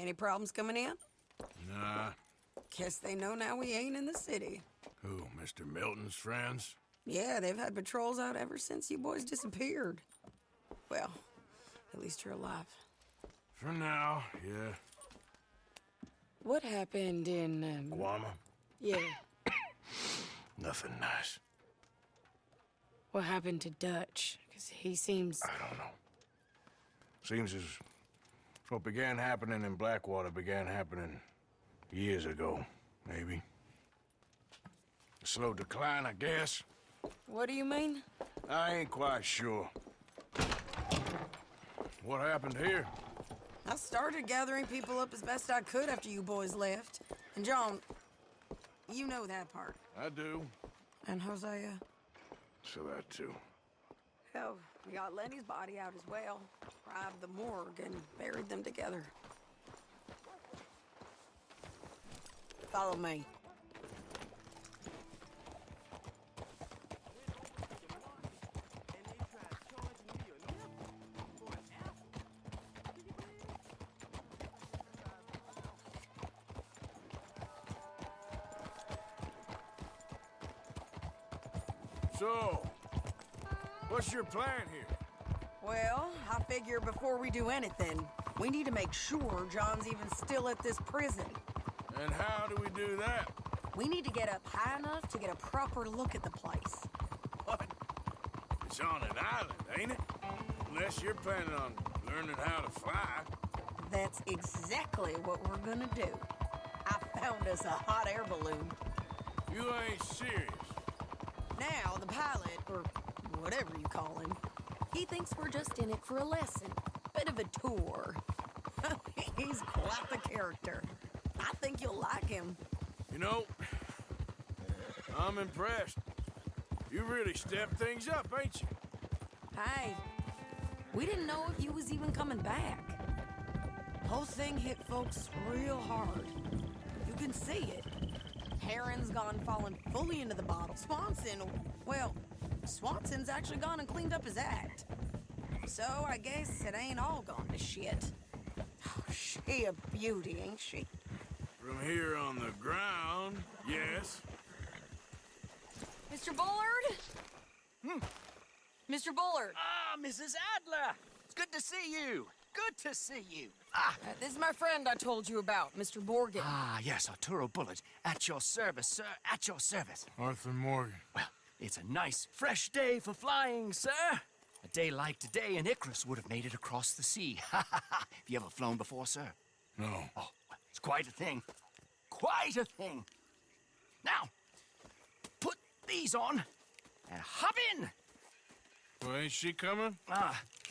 Any problems coming in? Nah. Guess they know now we ain't in the city. Who, Mr. Milton's friends? Yeah, they've had patrols out ever since you boys disappeared. Well, at least you're alive. For now, yeah. What happened in, Guama? Yeah. Nothing nice. What happened to Dutch? Because he seems... I don't know. Seems as what began happening in Blackwater began happening years ago, maybe. A slow decline, I guess. What do you mean? I ain't quite sure. What happened here? I started gathering people up as best I could after you boys left. And John, you know that part. I do. And Hosea? So that too. Hell, we got Lenny's body out as well. Robbed the morgue and buried them together. Follow me. So, what's your plan here? Well, I figure before we do anything, we need to make sure John's even still at this prison. And how do we do that? We need to get up high enough to get a proper look at the place. What? It's on an island, ain't it? Unless you're planning on learning how to fly. That's exactly what we're gonna do. I found us a hot air balloon. You ain't serious. Now, the pilot, or whatever you call him, he thinks we're just in it for a lesson. Bit of a tour. He's quite the character. I think you'll like him. You know, I'm impressed. You really stepped things up, ain't you? Hey, we didn't know if you was even coming back. The whole thing hit folks real hard. You can see it. Heron's gone falling fully into the bottle. Swanson's actually gone and cleaned up his act. So I guess it ain't all gone to shit. Oh, she a beauty, ain't she? From here on the ground, yes. Mr. Bullard? Mr. Bullard. Ah, Mrs. Adler! It's good to see you. Good to see you. This is my friend I told you about, Mr. Morgan. Ah, yes, Arturo Bullard. At your service, sir. At your service. Arthur Morgan. Well, it's a nice, fresh day for flying, sir. A day like today, an ICARUS would have made it across the sea. Ha ha ha. Have you ever flown before, sir? No. Oh, well, it's quite a thing. Quite a thing. Now, put these on and hop in. Well, ain't she coming?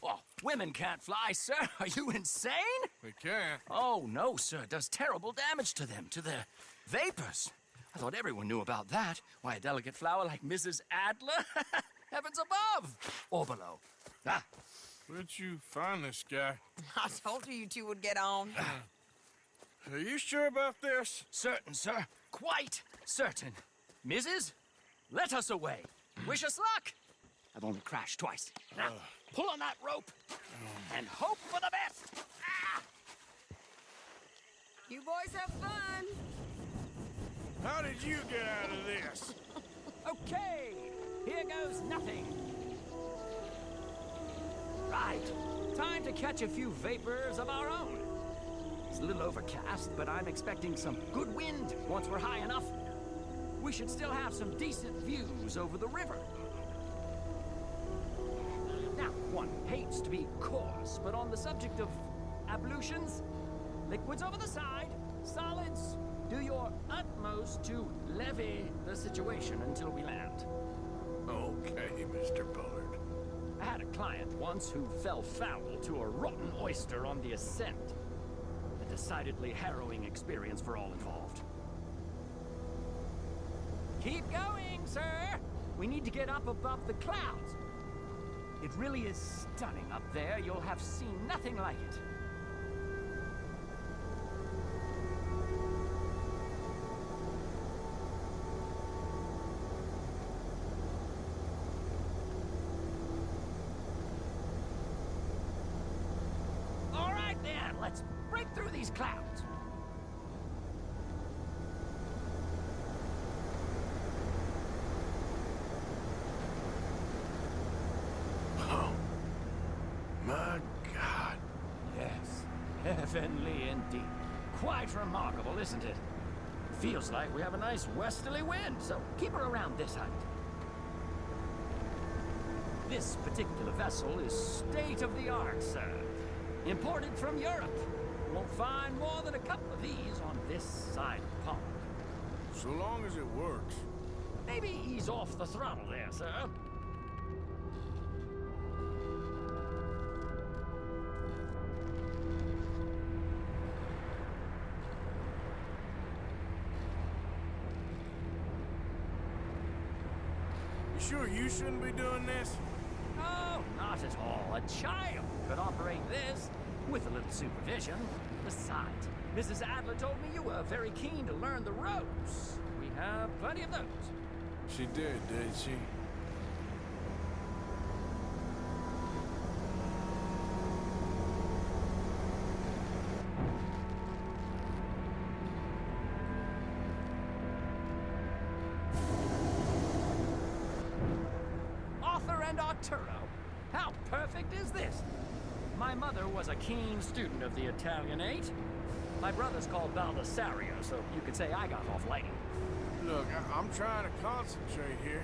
Well, women can't fly, sir. Are you insane? They can't. Oh, no, sir. It does terrible damage to them, to their vapors. I thought everyone knew about that. Why, a delicate flower like Mrs. Adler? Heavens above! Or below. Ah, Where'd you find this guy? I told you two would get on. Are you sure about this? certain, sir. Quite certain. Mrs., let us away. Wish us luck. I've only crashed twice. Now, pull on that rope and hope for the best. Ah! You boys have fun. How did you get out of this? Okay, here goes nothing. Right, time to catch a few vapors of our own. It's a little overcast, but I'm expecting some good wind once we're high enough. We should still have some decent views over the river. Now, one hates to be coarse, but on the subject of ablutions, liquids over the side, solids, do your utmost to levy the situation until we land. Okay, Mr. Bullard. I had a client once who fell foul to a rotten oyster on the ascent. A decidedly harrowing experience for all involved. Keep going, sir! We need to get up above the clouds. It really is stunning up there. You'll have seen nothing like it. All right, then. Let's bring right through these clouds. Oh, my God. Yes, heavenly indeed. Quite remarkable, isn't it? Feels like we have a nice westerly wind, so keep her around this height. This particular vessel is state-of-the-art, sir. Imported from Europe. Won't find more than a couple of these on this side of the pond. So long as it works. Maybe ease off the throttle there, sir. You sure you shouldn't be doing this? Oh, not at all. A child could operate this with a little supervision. Besides, Mrs. Adler told me you were very keen to learn the ropes. We have plenty of those. She did she? Arthur and Arturo. How perfect is this? My mother was a keen student of the Italianate. My brother's called Baldessario, so you could say I got off light. Look, I'm trying to concentrate here.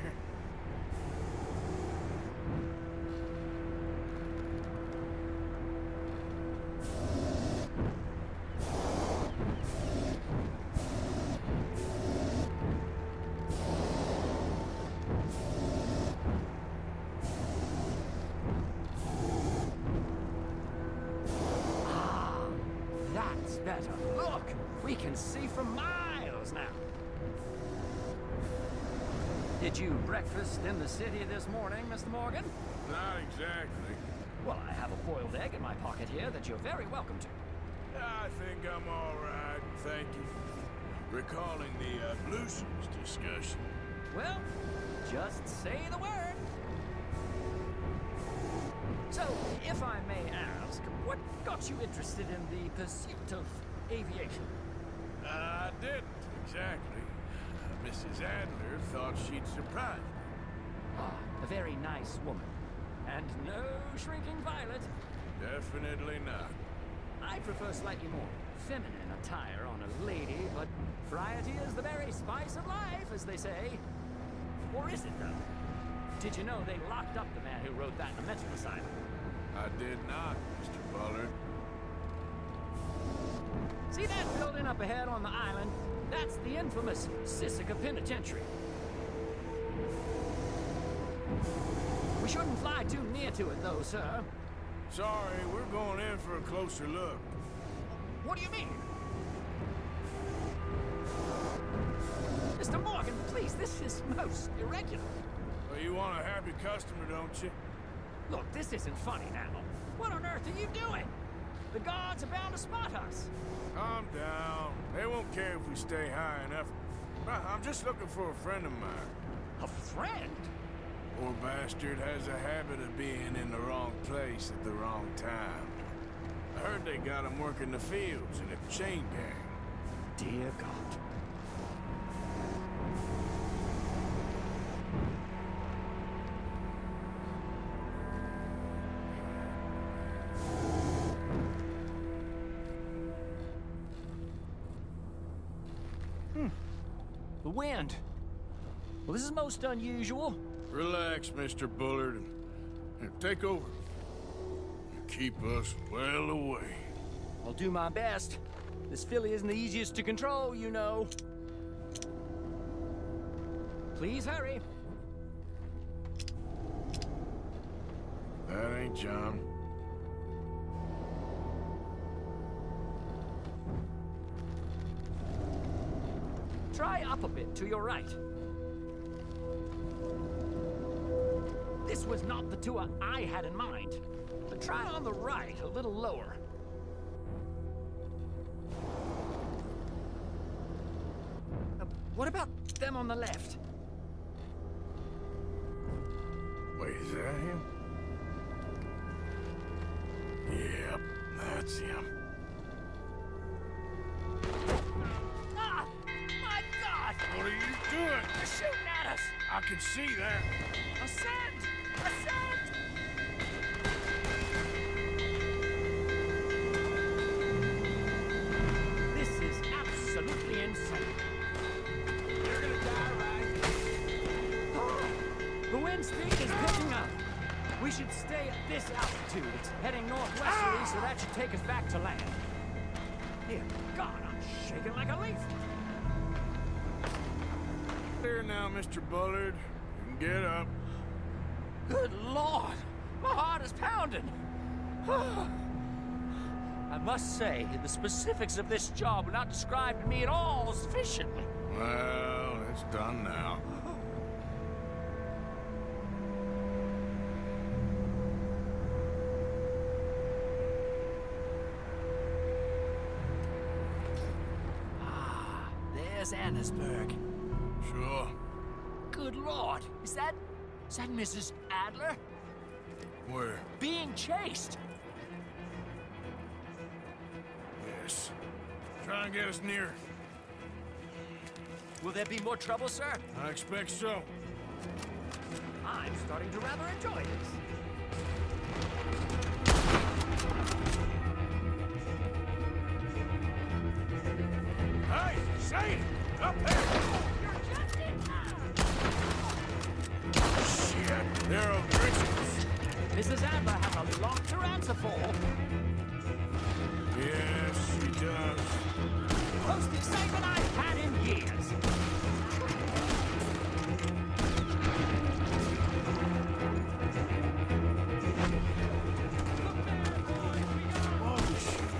That's better. Look, we can see for miles now. Did you breakfast in the city this morning, Mr. Morgan? Not exactly. Well, I have a boiled egg in my pocket here that you're very welcome to. I think I'm all right, thank you. Recalling the ablutions discussion. Well, just say the word. So, if I may ask, what got you interested in the pursuit of aviation? I didn't, exactly. Mrs. Adler thought she'd surprise me. Ah, a very nice woman. And no shrinking violet. Definitely not. I prefer slightly more feminine attire on a lady, but variety is the very spice of life, as they say. Or is it, though? Did you know they locked up the man who wrote that in a mental asylum? I did not, Mr. Bullard. See that building up ahead on the island? That's the infamous Sisika Penitentiary. We shouldn't fly too near to it, though, sir. Sorry, we're going in for a closer look. What do you mean? Mr. Morgan, please, this is most irregular. Well, you want a happy customer, don't you? Look, this isn't funny now. What on earth are you doing? The guards are bound to spot us. Calm down. They won't care if we stay high enough. I'm just looking for a friend of mine. A friend? Poor bastard has a habit of being in the wrong place at the wrong time. I heard they got him working the fields in a chain gang. Dear God. The wind. Well, this is most unusual. Relax, Mr. Bullard. Here, take over. Keep us well away. I'll do my best. This filly isn't the easiest to control, you know. Please hurry. That ain't John. Try up a bit to your right. This was not the tour I had in mind. But try on the right, a little lower. What about them on the left? Wait, is that him? Yep, that's him. I can see that. Ascend! Ascend! This is absolutely insane. You're gonna die, right? The wind speed is picking up. We should stay at this altitude. It's heading northwesterly, so that should take us back to land. Dear God, I'm shaking like a leaf. There now, Mr. Bullard. You can get up. Good Lord! My heart is pounding! I must say, the specifics of this job were not described to me at all sufficiently. Well, it's done now. There's Annesburg. Sure. Good Lord! Is that Mrs. Adler? Where? Being chased! Yes. Try and get us near. Will there be more trouble, sir? I expect so. I'm starting to rather enjoy this. Hey, Shane! Up there! You're just in time! Shit, they're O'Driscolls. Mrs. Adler has a lot to answer for. Yes, she does. Most excitement I've had in years. Oh, shit.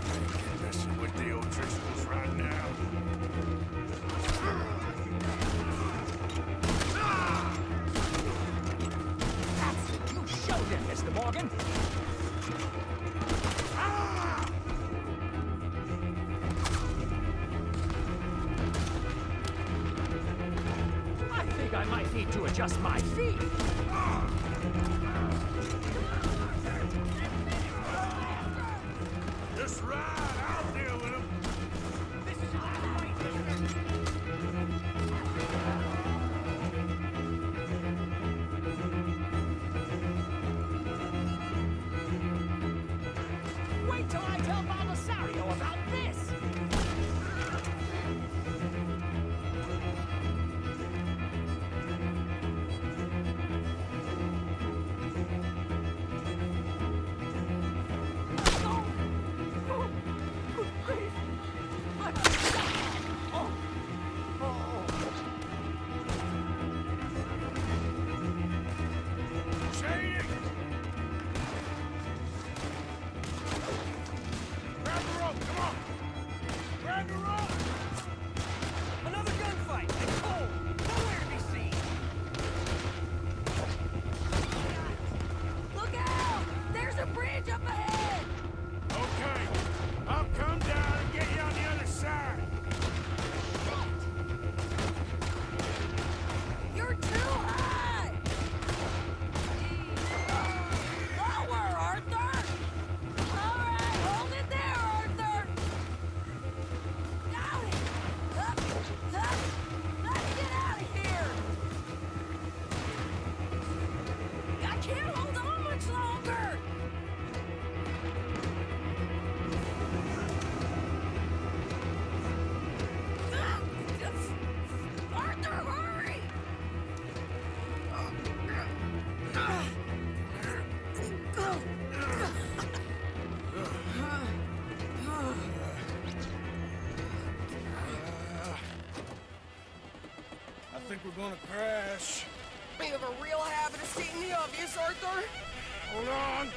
Ain't messing with the O'Driscolls right now. That's it. You showed him, Mr. Morgan. I think I might need to adjust my feet. Just ride, I'll deal with them. Wait till I tell Belisario about this. Shane! Grab the rope, come on! Grab the rope! Another gunfight! It's cold! Nowhere to be seen! Look out! There's a bridge up ahead! Okay, I'll come down and get you on the other side. You're too high! Lower, Arthur! All right, hold it there, Arthur! Got it! Up, up! Let's get out of here! I can't hold on much longer! Arthur, hurry! I think we're gonna crash. We have a real habit of stating the obvious, Arthur. Hold on.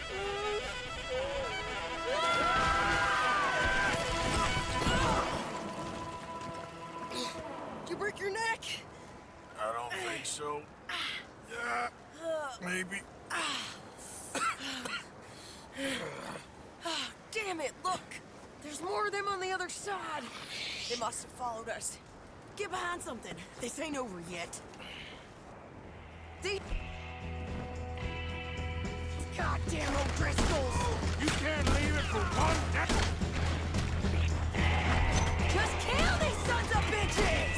Did you break your neck? I don't think so. Yeah, maybe. Damn it, look! There's more of them on the other side. They must have followed us. Get behind something. This ain't over yet. See? Goddamn O'Driscolls! You can't leave it for one day. Just kill these sons of bitches!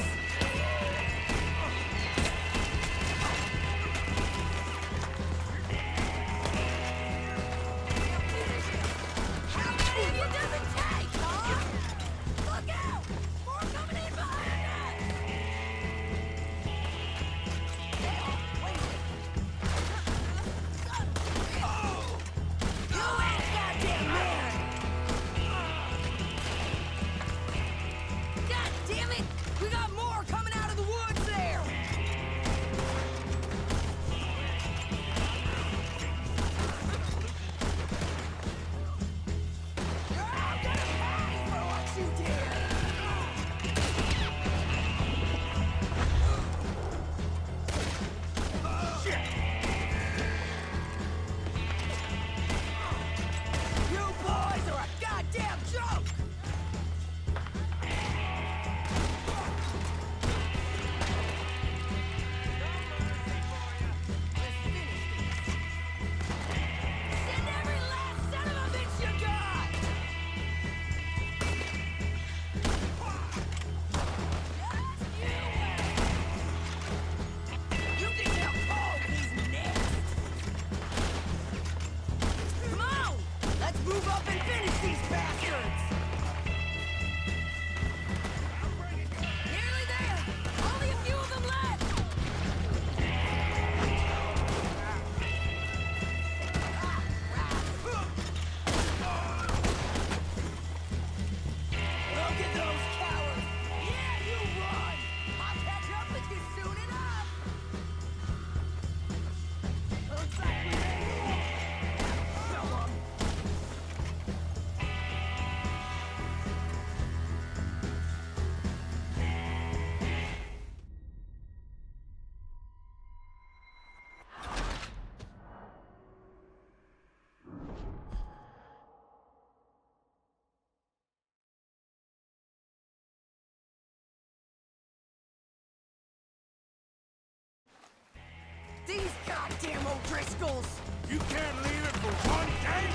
These goddamn O'Driscolls! You can't leave it for one day?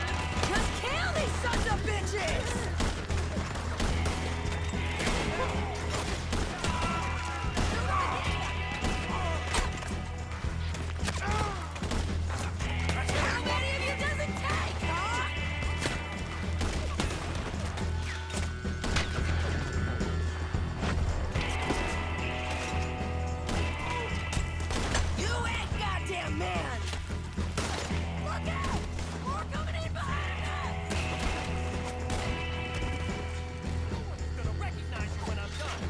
Just kill these sons of bitches! How many of you does it take, huh? You ain't goddamn man! Look out! More coming in behind us! No one's gonna recognize you when I'm done.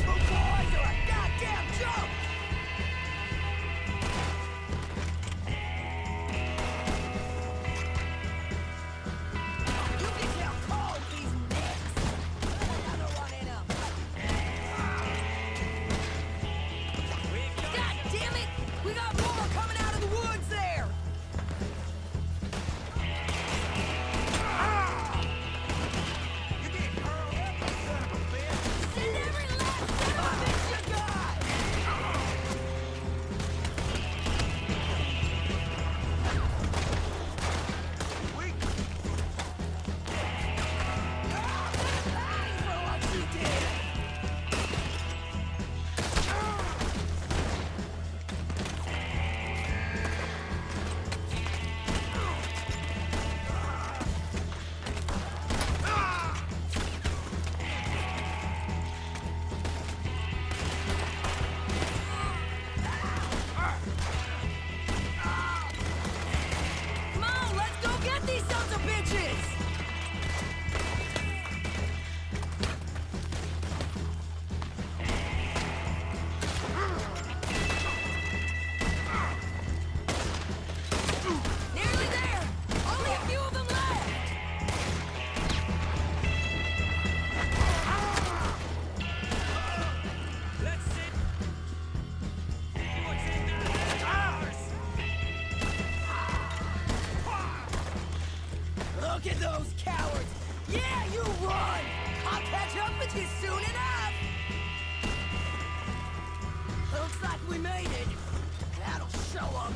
You boys are a goddamn joke! You can tell cold these necks! Another one in 'em. God damn it! We got more coming out of the woods there! You're getting curled up, you son of a bitch. Send every last son of a bitch you got! Thanks for what you did! Come on, let's go get these sons of bitches! Nearly there! Only a few of them left! Let's see. What's in that? Ours! Look at those cowards! Yeah, you run! I'll catch up with you soon enough! Looks like we made it. That'll show 'em.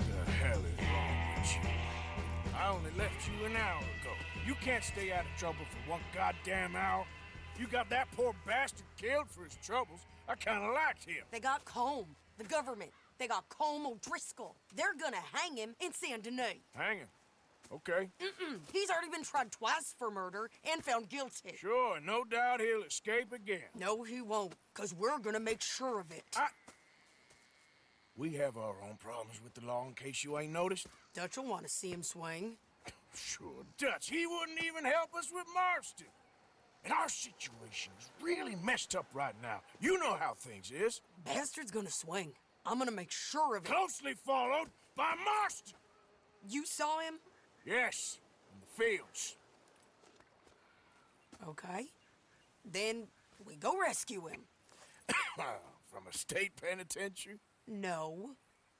The hell is wrong with you? I only left you an hour ago. You can't stay out of trouble for one goddamn hour. You got that poor bastard killed for his troubles. I kinda liked him. They got Combe, the government. They got Combe O'Driscoll. They're gonna hang him in Saint Denis. Hanging. Okay. He's already been tried twice for murder and found guilty. Sure, no doubt he'll escape again. No, he won't, because we're gonna make sure of it. We have our own problems with the law, in case you ain't noticed. Dutch will want to see him swing. Sure, Dutch, he wouldn't even help us with Marston. And our situation is really messed up right now. You know how things is. Bastard's gonna swing. I'm gonna make sure of it. Closely followed by Marston. You saw him? Yes, in the fields. Okay. Then we go rescue him. From a state penitentiary? No.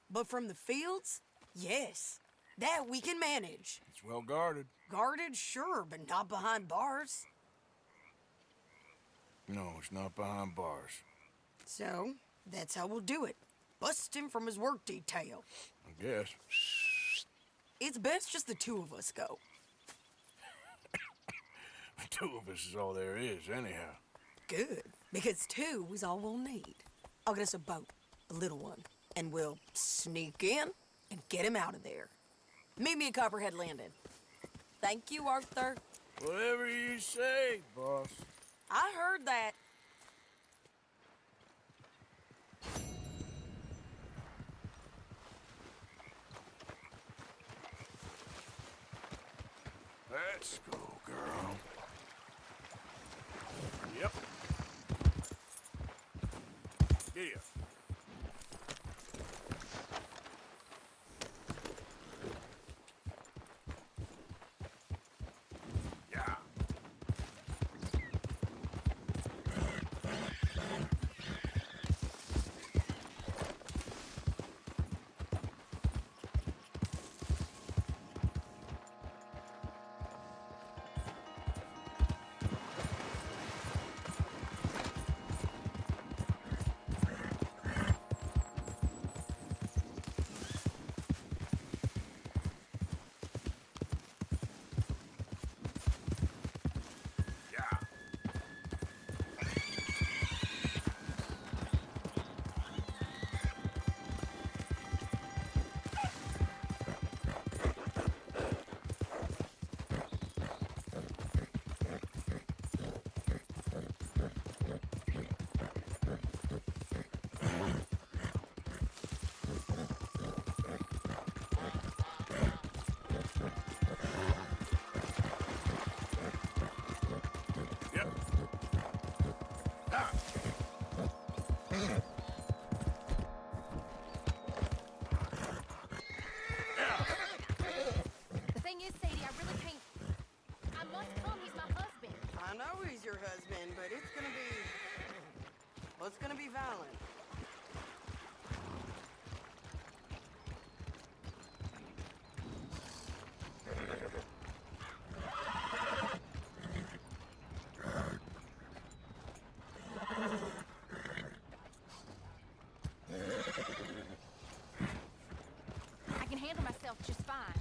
But from the fields? Yes. That we can manage. It's well guarded. Guarded, sure, but not behind bars. No, it's not behind bars. So, that's how we'll do it. Bust him from his work detail. I guess. It's best just the two of us go. The two of us is all there is, anyhow. Good, because two is all we'll need. I'll get us a boat, a little one, and we'll sneak in and get him out of there. Meet me at Copperhead Landing. Thank you, Arthur. Whatever you say, boss. I heard that. Let's go, girl. Yep. Here. Yeah. The thing is, Sadie, I really can't. I must come. He's my husband. I know he's your husband, but it's gonna be... Well, it's gonna be violent. I can handle myself just fine.